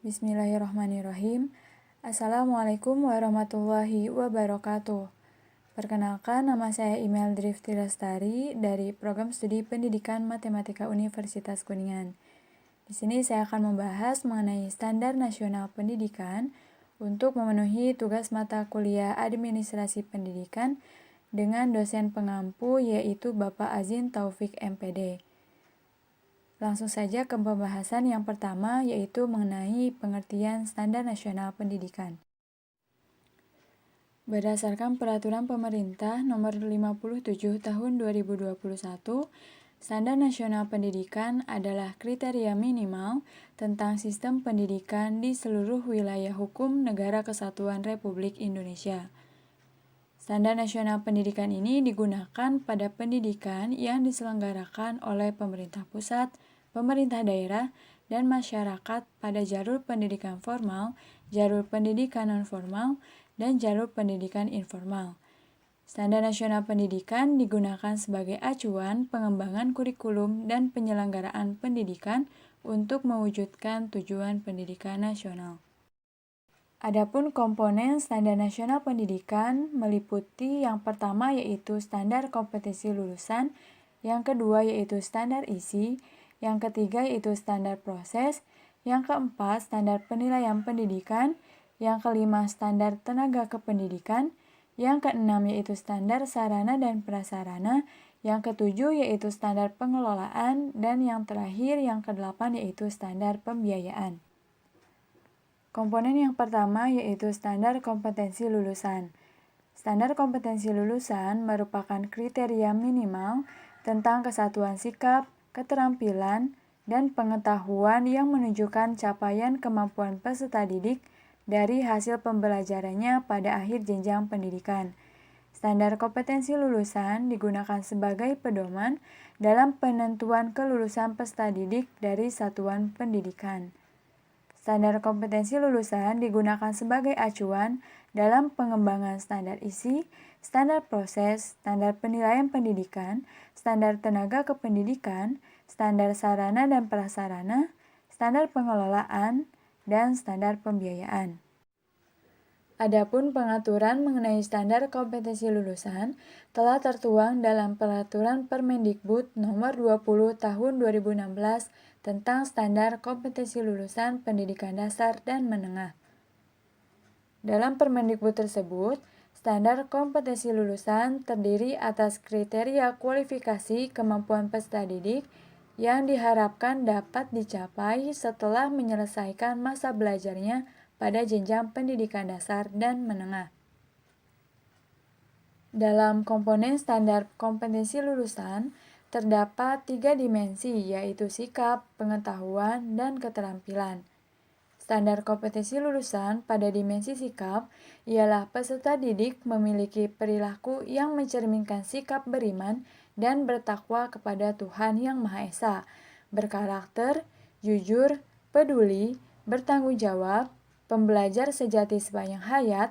Bismillahirrahmanirrahim. Assalamualaikum warahmatullahi wabarakatuh. Perkenalkan, nama saya Imel Drifti Lestari dari Program Studi Pendidikan Matematika Universitas Kuningan. Di sini saya akan membahas mengenai Standar Nasional Pendidikan untuk memenuhi tugas mata kuliah Administrasi Pendidikan dengan dosen pengampu yaitu Bapak Azin Taufik MPD. Langsung saja ke pembahasan yang pertama yaitu mengenai pengertian Standar Nasional Pendidikan. Berdasarkan Peraturan Pemerintah Nomor 57 Tahun 2021, Standar Nasional Pendidikan adalah kriteria minimal tentang sistem pendidikan di seluruh wilayah hukum Negara Kesatuan Republik Indonesia. Standar Nasional Pendidikan ini digunakan pada pendidikan yang diselenggarakan oleh pemerintah pusat, pemerintah daerah, dan masyarakat pada jalur pendidikan formal, jalur pendidikan non-formal, dan jalur pendidikan informal. Standar Nasional Pendidikan digunakan sebagai acuan pengembangan kurikulum dan penyelenggaraan pendidikan untuk mewujudkan tujuan pendidikan nasional. Adapun komponen Standar Nasional Pendidikan meliputi yang pertama yaitu standar kompetensi lulusan, yang kedua yaitu standar isi, yang ketiga yaitu standar proses, yang keempat standar penilaian pendidikan, yang kelima standar tenaga kependidikan, yang keenam yaitu standar sarana dan prasarana, yang ketujuh yaitu standar pengelolaan, dan yang terakhir yang kedelapan yaitu standar pembiayaan. Komponen yang pertama yaitu standar kompetensi lulusan. Standar kompetensi lulusan merupakan kriteria minimal tentang kesatuan sikap, keterampilan, dan pengetahuan yang menunjukkan capaian kemampuan peserta didik dari hasil pembelajarannya pada akhir jenjang pendidikan. Standar kompetensi lulusan digunakan sebagai pedoman dalam penentuan kelulusan peserta didik dari satuan pendidikan. Standar kompetensi lulusan digunakan sebagai acuan dalam pengembangan standar isi, standar proses, standar penilaian pendidikan, standar tenaga kependidikan, standar sarana dan prasarana, standar pengelolaan, dan standar pembiayaan. Adapun pengaturan mengenai standar kompetensi lulusan telah tertuang dalam Peraturan Permendikbud Nomor 20 Tahun 2016 tentang standar kompetensi lulusan pendidikan dasar dan menengah. Dalam Permendikbud tersebut, standar kompetensi lulusan terdiri atas kriteria kualifikasi kemampuan peserta didik yang diharapkan dapat dicapai setelah menyelesaikan masa belajarnya pada jenjang pendidikan dasar dan menengah. Dalam komponen standar kompetensi lulusan, terdapat 3 dimensi yaitu sikap, pengetahuan, dan keterampilan. Standar kompetensi lulusan pada dimensi sikap ialah peserta didik memiliki perilaku yang mencerminkan sikap beriman dan bertakwa kepada Tuhan Yang Maha Esa, berkarakter, jujur, peduli, bertanggung jawab, pembelajar sejati sepanjang hayat,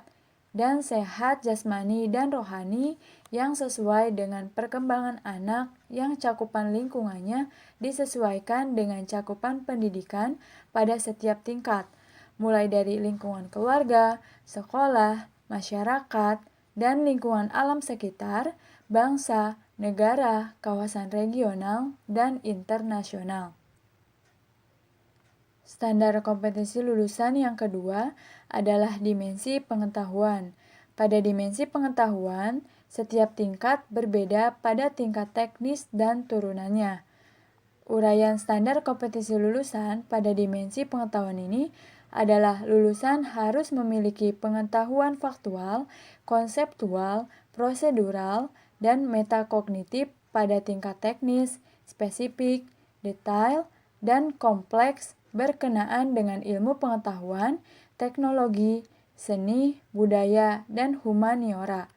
dan sehat jasmani dan rohani yang sesuai dengan perkembangan anak yang cakupan lingkungannya disesuaikan dengan cakupan pendidikan pada setiap tingkat, mulai dari lingkungan keluarga, sekolah, masyarakat, dan lingkungan alam sekitar, bangsa, negara, kawasan regional, dan internasional. Standar kompetensi lulusan yang kedua adalah dimensi pengetahuan. Pada dimensi pengetahuan, setiap tingkat berbeda pada tingkat teknis dan turunannya. Uraian standar kompetensi lulusan pada dimensi pengetahuan ini adalah lulusan harus memiliki pengetahuan faktual, konseptual, prosedural, dan metakognitif pada tingkat teknis, spesifik, detail, dan kompleks berkenaan dengan ilmu pengetahuan, teknologi, seni, budaya, dan humaniora.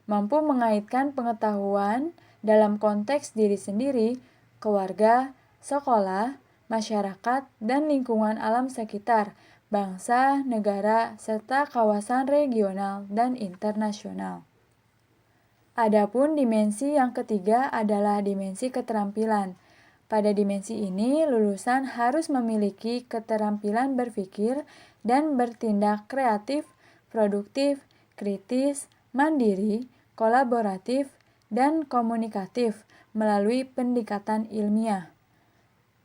Mampu mengaitkan pengetahuan dalam konteks diri sendiri, keluarga, sekolah, masyarakat, dan lingkungan alam sekitar, bangsa, negara, serta kawasan regional dan internasional. Adapun dimensi yang ketiga adalah dimensi keterampilan. Pada dimensi ini, lulusan harus memiliki keterampilan berpikir dan bertindak kreatif, produktif, kritis, mandiri, kolaboratif, dan komunikatif melalui pendekatan ilmiah.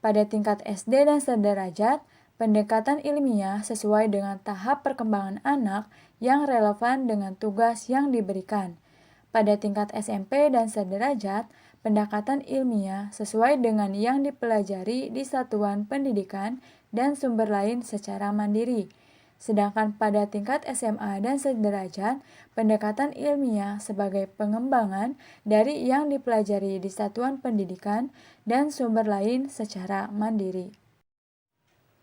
Pada tingkat SD dan sederajat, pendekatan ilmiah sesuai dengan tahap perkembangan anak yang relevan dengan tugas yang diberikan. Pada tingkat SMP dan sederajat, pendekatan ilmiah sesuai dengan yang dipelajari di satuan pendidikan dan sumber lain secara mandiri. Sedangkan pada tingkat SMA dan sederajat, pendekatan ilmiah sebagai pengembangan dari yang dipelajari di satuan pendidikan dan sumber lain secara mandiri.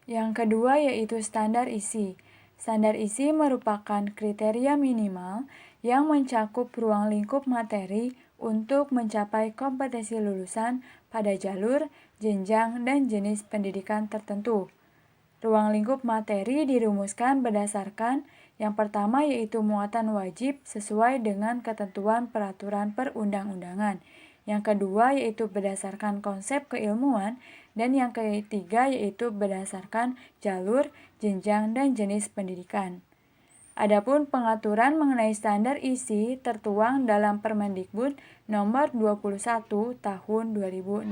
Yang kedua yaitu standar isi. Standar isi merupakan kriteria minimal yang mencakup ruang lingkup materi untuk mencapai kompetensi lulusan pada jalur, jenjang, dan jenis pendidikan tertentu. Ruang lingkup materi dirumuskan berdasarkan yang pertama yaitu muatan wajib sesuai dengan ketentuan peraturan perundang-undangan. Yang kedua yaitu berdasarkan konsep keilmuan, dan yang ketiga yaitu berdasarkan jalur, jenjang, dan jenis pendidikan. Adapun pengaturan mengenai standar isi tertuang dalam Permendikbud nomor 21 tahun 2016.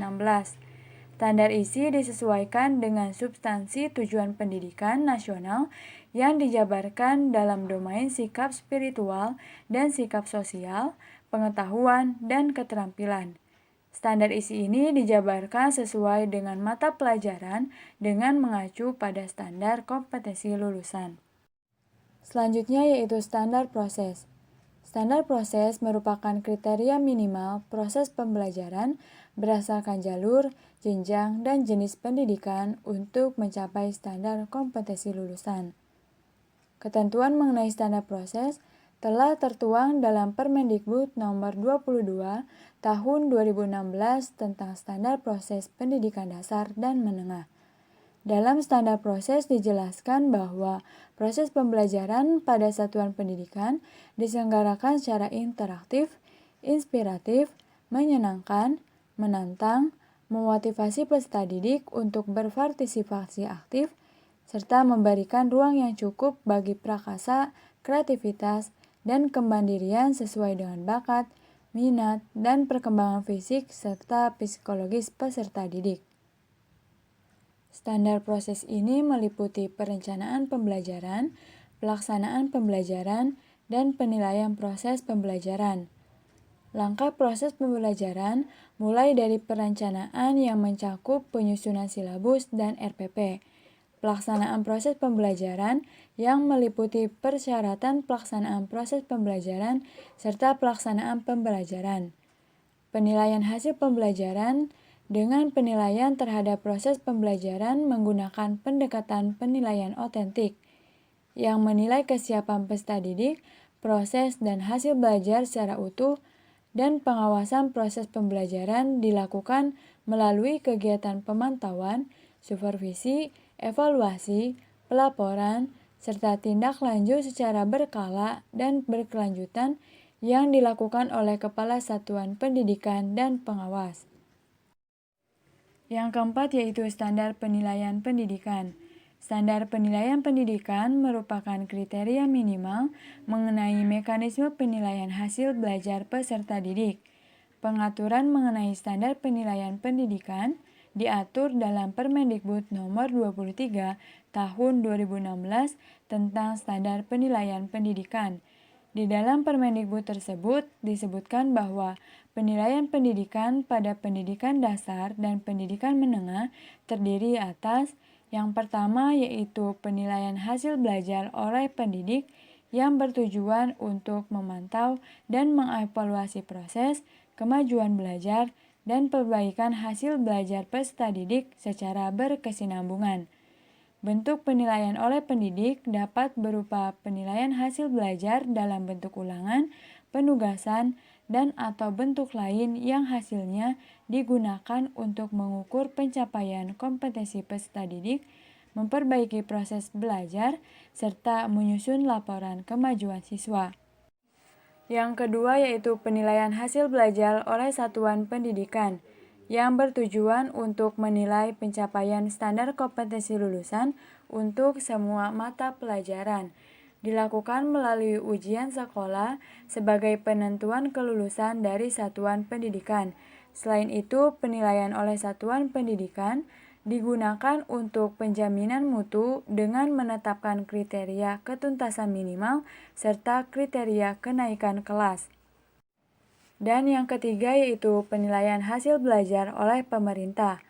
Standar isi disesuaikan dengan substansi tujuan pendidikan nasional yang dijabarkan dalam domain sikap spiritual dan sikap sosial, pengetahuan, dan keterampilan. Standar isi ini dijabarkan sesuai dengan mata pelajaran dengan mengacu pada standar kompetensi lulusan. Selanjutnya yaitu standar proses. Standar proses merupakan kriteria minimal proses pembelajaran berdasarkan jalur, jenjang, dan jenis pendidikan untuk mencapai standar kompetensi lulusan. Ketentuan mengenai standar proses telah tertuang dalam Permendikbud nomor 22 tahun 2016 tentang standar proses pendidikan dasar dan menengah. Dalam standar proses dijelaskan bahwa proses pembelajaran pada satuan pendidikan diselenggarakan secara interaktif, inspiratif, menyenangkan, menantang, memotivasi peserta didik untuk berpartisipasi aktif, serta memberikan ruang yang cukup bagi prakasa, kreativitas, dan kemandirian sesuai dengan bakat, minat, dan perkembangan fisik serta psikologis peserta didik. Standar proses ini meliputi perencanaan pembelajaran, pelaksanaan pembelajaran, dan penilaian proses pembelajaran. Langkah proses pembelajaran mulai dari perencanaan yang mencakup penyusunan silabus dan RPP, pelaksanaan proses pembelajaran yang meliputi persyaratan pelaksanaan proses pembelajaran serta pelaksanaan pembelajaran, penilaian hasil pembelajaran dengan penilaian terhadap proses pembelajaran menggunakan pendekatan penilaian otentik yang menilai kesiapan peserta didik, proses dan hasil belajar secara utuh, dan pengawasan proses pembelajaran dilakukan melalui kegiatan pemantauan, supervisi, evaluasi, pelaporan, serta tindak lanjut secara berkala dan berkelanjutan yang dilakukan oleh Kepala Satuan Pendidikan dan Pengawas. Yang keempat yaitu standar penilaian pendidikan. Standar penilaian pendidikan merupakan kriteria minimal mengenai mekanisme penilaian hasil belajar peserta didik. Pengaturan mengenai standar penilaian pendidikan diatur dalam Permendikbud nomor 23 tahun 2016 tentang standar penilaian pendidikan. Di dalam Permendikbud tersebut disebutkan bahwa penilaian pendidikan pada pendidikan dasar dan pendidikan menengah terdiri atas yang pertama yaitu penilaian hasil belajar oleh pendidik yang bertujuan untuk memantau dan mengevaluasi proses, kemajuan belajar, dan perbaikan hasil belajar peserta didik secara berkesinambungan. Bentuk penilaian oleh pendidik dapat berupa penilaian hasil belajar dalam bentuk ulangan, penugasan, dan atau bentuk lain yang hasilnya digunakan untuk mengukur pencapaian kompetensi peserta didik, memperbaiki proses belajar, serta menyusun laporan kemajuan siswa. Yang kedua yaitu penilaian hasil belajar oleh satuan pendidikan. yang bertujuan untuk menilai pencapaian standar kompetensi lulusan untuk semua mata pelajaran. Dilakukan melalui ujian sekolah sebagai penentuan kelulusan dari satuan pendidikan. Selain itu, penilaian oleh satuan pendidikan digunakan untuk penjaminan mutu dengan menetapkan kriteria ketuntasan minimal serta kriteria kenaikan kelas. Dan yang ketiga yaitu penilaian hasil belajar oleh pemerintah.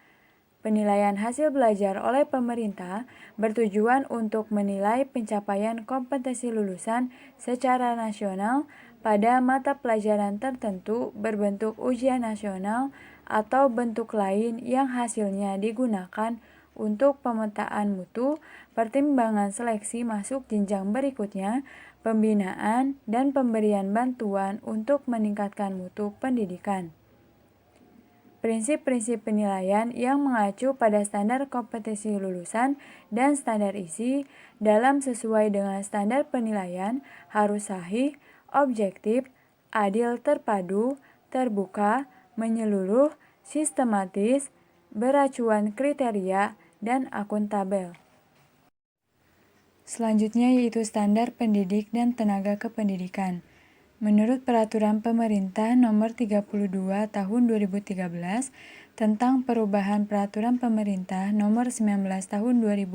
Penilaian hasil belajar oleh pemerintah bertujuan untuk menilai pencapaian kompetensi lulusan secara nasional pada mata pelajaran tertentu berbentuk ujian nasional atau bentuk lain yang hasilnya digunakan untuk pemetaan mutu, pertimbangan seleksi masuk jenjang berikutnya, pembinaan, dan pemberian bantuan untuk meningkatkan mutu pendidikan. Prinsip-prinsip penilaian yang mengacu pada standar kompetensi lulusan dan standar isi dalam sesuai dengan standar penilaian harus sahih, objektif, adil terpadu, terbuka, menyeluruh, sistematis, beracuan kriteria, dan akuntabel. Selanjutnya yaitu standar pendidik dan tenaga kependidikan. Menurut Peraturan Pemerintah Nomor 32 Tahun 2013 tentang perubahan Peraturan Pemerintah Nomor 19 Tahun 2005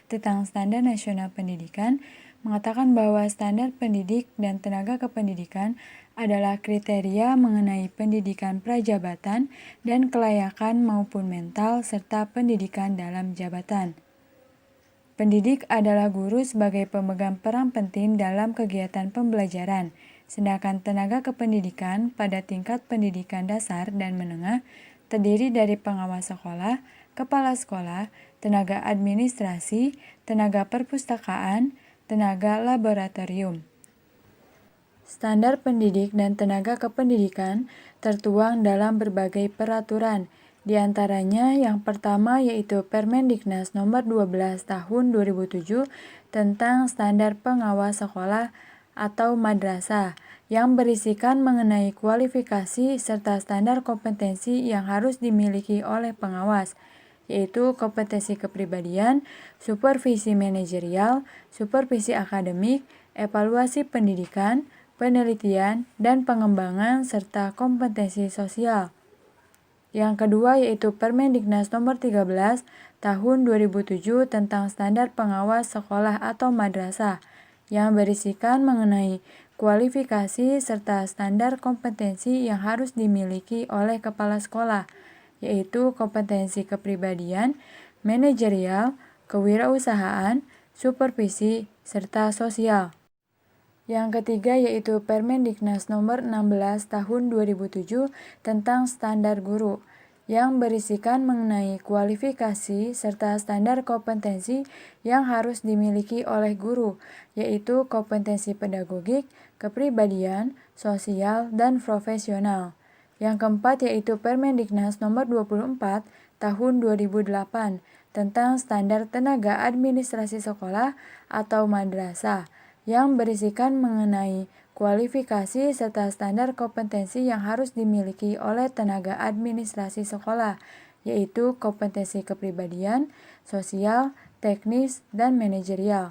tentang Standar Nasional Pendidikan, mengatakan bahwa standar pendidik dan tenaga kependidikan adalah kriteria mengenai pendidikan prajabatan dan kelayakan maupun mental serta pendidikan dalam jabatan. Pendidik adalah guru sebagai pemegang peran penting dalam kegiatan pembelajaran, sedangkan tenaga kependidikan pada tingkat pendidikan dasar dan menengah terdiri dari pengawas sekolah, kepala sekolah, tenaga administrasi, tenaga perpustakaan, tenaga laboratorium. Standar pendidik dan tenaga kependidikan tertuang dalam berbagai peraturan, di antaranya yang pertama yaitu Permendiknas Nomor 12 Tahun 2007 tentang Standar Pengawas Sekolah atau Madrasah yang berisikan mengenai kualifikasi serta standar kompetensi yang harus dimiliki oleh pengawas, yaitu kompetensi kepribadian, supervisi manajerial, supervisi akademik, evaluasi pendidikan, penelitian, dan pengembangan serta kompetensi sosial. Yang kedua yaitu Permendiknas Nomor 13 Tahun 2007 tentang Standar Pengawas Sekolah atau Madrasah yang berisikan mengenai kualifikasi serta standar kompetensi yang harus dimiliki oleh kepala sekolah, yaitu kompetensi kepribadian, manajerial, kewirausahaan, supervisi, serta sosial. Yang ketiga yaitu Permendiknas Nomor 16 Tahun 2007 tentang Standar Guru yang berisikan mengenai kualifikasi serta standar kompetensi yang harus dimiliki oleh guru, yaitu kompetensi pedagogik, kepribadian, sosial, dan profesional. Yang keempat yaitu Permendiknas Nomor 24 Tahun 2008 tentang Standar Tenaga Administrasi Sekolah atau Madrasah yang berisikan mengenai kualifikasi serta standar kompetensi yang harus dimiliki oleh tenaga administrasi sekolah, yaitu kompetensi kepribadian, sosial, teknis, dan manajerial.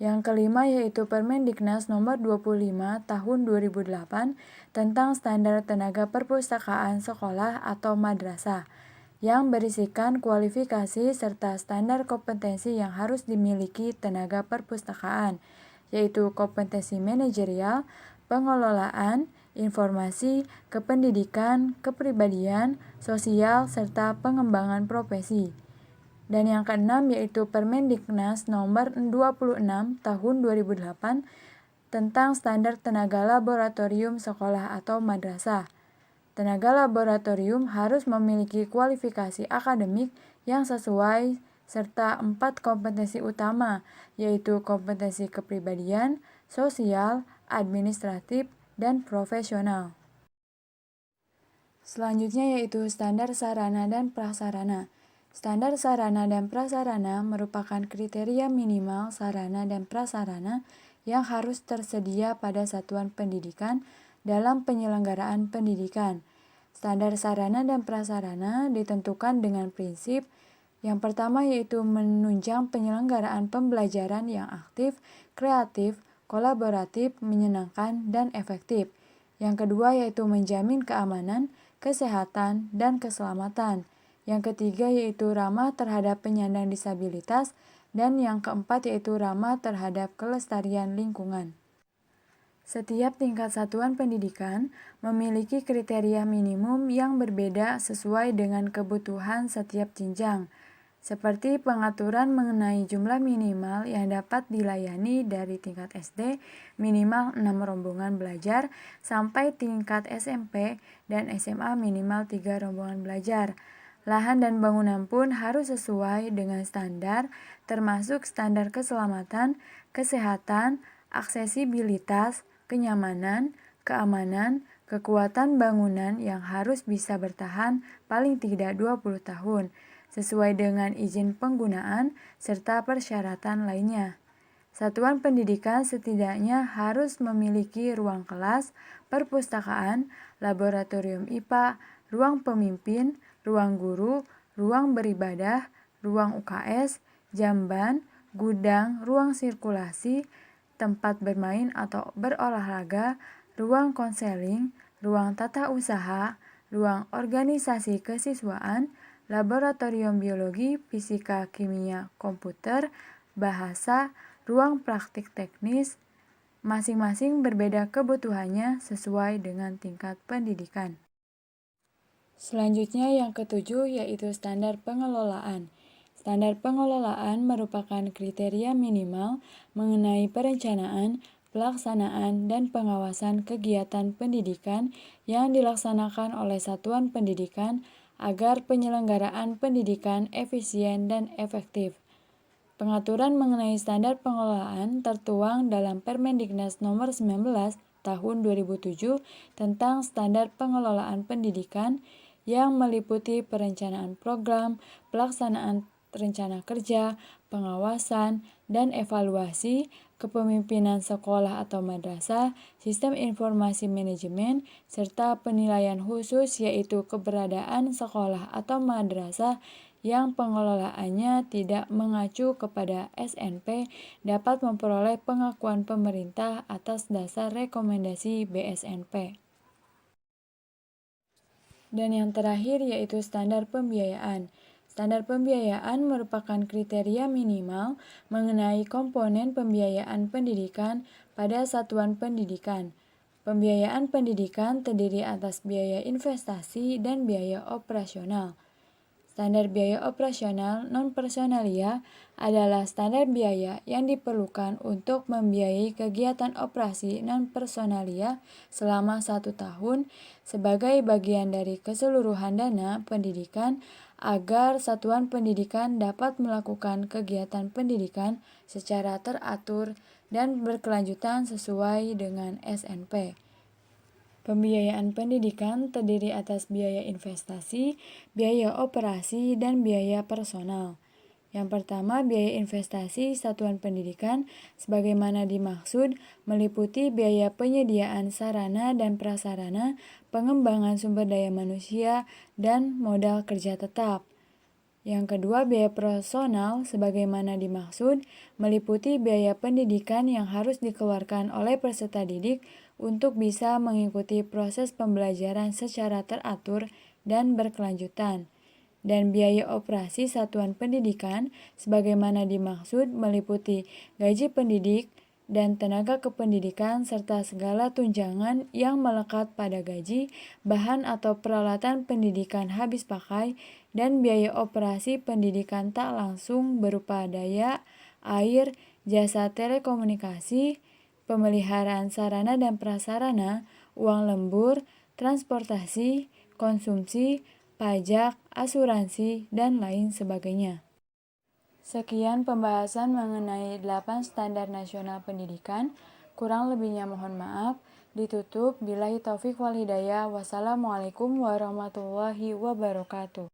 Yang kelima yaitu Permendiknas Nomor 25 Tahun 2008 tentang Standar Tenaga Perpustakaan Sekolah atau Madrasah yang berisikan kualifikasi serta standar kompetensi yang harus dimiliki tenaga perpustakaan, yaitu kompetensi manajerial, pengelolaan, informasi, kependidikan, kepribadian, sosial, serta pengembangan profesi. Dan yang keenam yaitu Permendiknas Nomor 26 Tahun 2008 tentang Standar Tenaga Laboratorium Sekolah atau Madrasah. Tenaga laboratorium harus memiliki kualifikasi akademik yang sesuai serta 4 kompetensi utama, yaitu kompetensi kepribadian, sosial, administratif, dan profesional. Selanjutnya yaitu standar sarana dan prasarana. Standar sarana dan prasarana merupakan kriteria minimal sarana dan prasarana yang harus tersedia pada satuan pendidikan dalam penyelenggaraan pendidikan. Standar sarana dan prasarana ditentukan dengan prinsip yang pertama yaitu menunjang penyelenggaraan pembelajaran yang aktif, kreatif, kolaboratif, menyenangkan, dan efektif. Yang kedua yaitu menjamin keamanan, kesehatan, dan keselamatan. Yang ketiga yaitu ramah terhadap penyandang disabilitas, dan yang keempat yaitu ramah terhadap kelestarian lingkungan. Setiap tingkat satuan pendidikan memiliki kriteria minimum yang berbeda sesuai dengan kebutuhan setiap jenjang, seperti pengaturan mengenai jumlah minimal yang dapat dilayani dari tingkat SD minimal 6 rombongan belajar sampai tingkat SMP dan SMA minimal 3 rombongan belajar. Lahan dan bangunan pun harus sesuai dengan standar, termasuk standar keselamatan, kesehatan, aksesibilitas, kenyamanan, keamanan, kekuatan bangunan yang harus bisa bertahan paling tidak 20 tahun, sesuai dengan izin penggunaan serta persyaratan lainnya. Satuan pendidikan setidaknya harus memiliki ruang kelas, perpustakaan, laboratorium IPA, ruang pemimpin, ruang guru, ruang beribadah, ruang UKS, jamban, gudang, ruang sirkulasi, tempat bermain atau berolahraga, ruang konseling, ruang tata usaha, ruang organisasi kesiswaan, laboratorium biologi, fisika, kimia, komputer, bahasa, ruang praktik teknis, masing-masing berbeda kebutuhannya sesuai dengan tingkat pendidikan. Selanjutnya yang ketujuh yaitu standar pengelolaan. Standar pengelolaan merupakan kriteria minimal mengenai perencanaan, pelaksanaan, dan pengawasan kegiatan pendidikan yang dilaksanakan oleh satuan pendidikan agar penyelenggaraan pendidikan efisien dan efektif. Pengaturan mengenai standar pengelolaan tertuang dalam Permendiknas Nomor 19 Tahun 2007 tentang Standar Pengelolaan Pendidikan yang meliputi perencanaan program, pelaksanaan rencana kerja, pengawasan, dan evaluasi, kepemimpinan sekolah atau madrasah, sistem informasi manajemen, serta penilaian khusus yaitu keberadaan sekolah atau madrasah yang pengelolaannya tidak mengacu kepada SNP dapat memperoleh pengakuan pemerintah atas dasar rekomendasi BSNP. Dan yang terakhir yaitu standar pembiayaan. Standar pembiayaan merupakan kriteria minimal mengenai komponen pembiayaan pendidikan pada satuan pendidikan. Pembiayaan pendidikan terdiri atas biaya investasi dan biaya operasional. Standar biaya operasional non-personalia adalah standar biaya yang diperlukan untuk membiayai kegiatan operasi non-personalia selama 1 tahun sebagai bagian dari keseluruhan dana pendidikan agar satuan pendidikan dapat melakukan kegiatan pendidikan secara teratur dan berkelanjutan sesuai dengan SNP. Pembiayaan pendidikan terdiri atas biaya investasi, biaya operasi, dan biaya personal. Yang pertama, biaya investasi satuan pendidikan sebagaimana dimaksud meliputi biaya penyediaan sarana dan prasarana, pengembangan sumber daya manusia, dan modal kerja tetap. Yang kedua, biaya personal sebagaimana dimaksud meliputi biaya pendidikan yang harus dikeluarkan oleh peserta didik untuk bisa mengikuti proses pembelajaran secara teratur dan berkelanjutan. Dan biaya operasi satuan pendidikan sebagaimana dimaksud meliputi gaji pendidik dan tenaga kependidikan serta segala tunjangan yang melekat pada gaji, bahan atau peralatan pendidikan habis pakai, dan biaya operasi pendidikan tak langsung berupa daya, air, jasa telekomunikasi, pemeliharaan sarana dan prasarana, uang lembur, transportasi, konsumsi, pajak, asuransi, dan lain sebagainya. Sekian pembahasan mengenai 8 standar nasional pendidikan. Kurang lebihnya mohon maaf. Ditutup. Billahi taufik wal hidayah. Wassalamualaikum warahmatullahi wabarakatuh.